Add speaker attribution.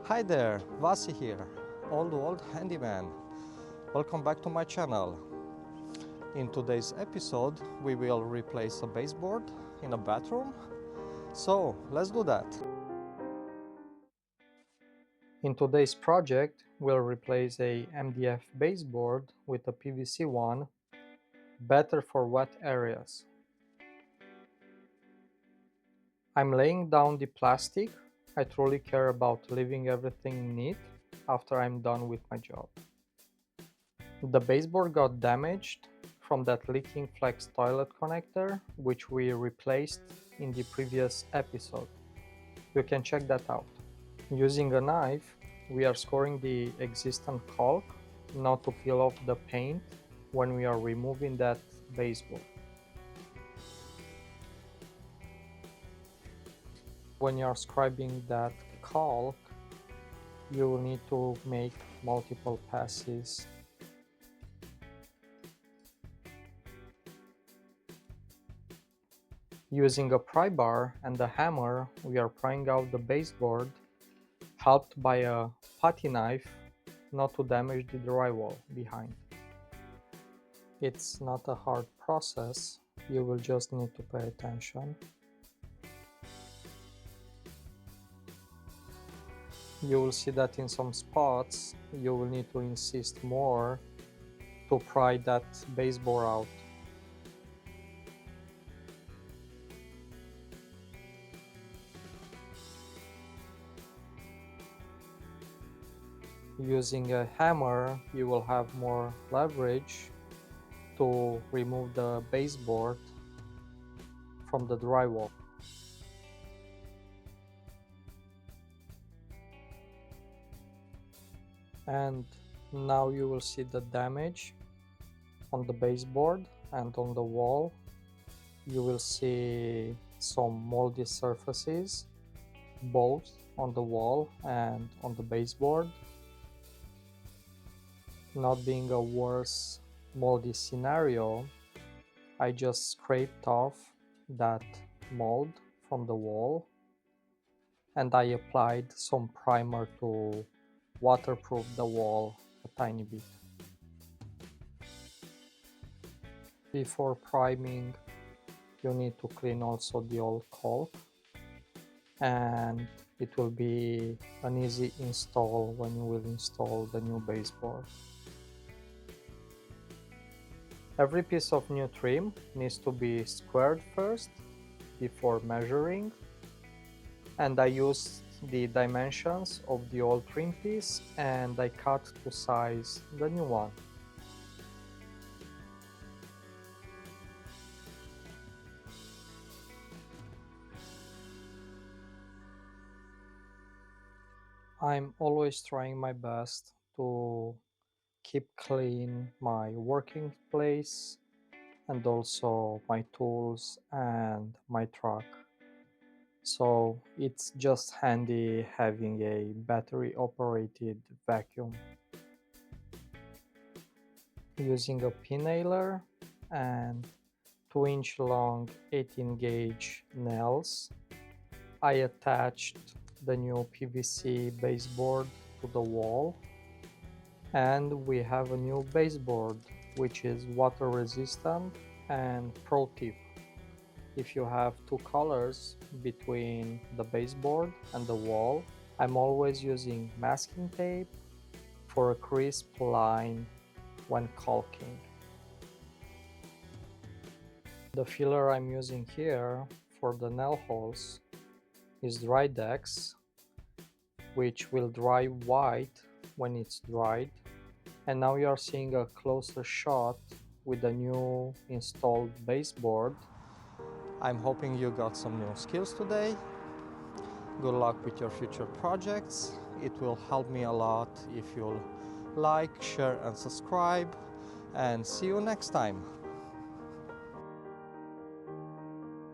Speaker 1: Hi there, Vasi here, old handyman. Welcome back to my channel. In today's episode, we will replace a baseboard in a bathroom. So let's do that. In today's project, we'll replace a MDF baseboard with a PVC one, better for wet areas. I'm laying down the plastic. I truly care about leaving everything neat after I'm done with my job. The baseboard got damaged from that leaking flex toilet connector, which we replaced in the previous episode. You can check that out. Using a knife, we are scoring the existing caulk not to peel off the paint when we are removing that baseboard. When you are scribing that caulk, you will need to make multiple passes. Using a pry bar and a hammer, we are prying out the baseboard, helped by a putty knife not to damage the drywall behind. It's not a hard process, you will just need to pay attention. You will see that in some spots you will need to insist more to pry that baseboard out. Using a hammer, you will have more leverage to remove the baseboard from the drywall. And now you will see the damage on the baseboard and on the wall. You will see some moldy surfaces both on the wall and on the baseboard. Not being a worse moldy scenario, I just scraped off that mold from the wall and I applied some primer to waterproof the wall a tiny bit. Before priming, you need to clean also the old caulk, and it will be an easy install when you will install the new baseboard. Every piece of new trim needs to be squared first before measuring, and I used the dimensions of the old trim piece and I cut to size the new one. I'm always trying my best to keep clean my working place and also my tools and my truck. So it's just handy having a battery operated vacuum. Using a pin nailer and 2-inch long 18 gauge nails, I attached the new PVC baseboard to the wall, and we have a new baseboard which is water resistant. And pro tip, if you have two colors between the baseboard and the wall, I'm always using masking tape for a crisp line when caulking. The filler I'm using here for the nail holes is Dry Dex, which will dry white when it's dried. And now you are seeing a closer shot with the new installed baseboard. I'm hoping you got some new skills today. Good luck with your future projects. It will help me a lot if you'll like, share and subscribe. And see you next time.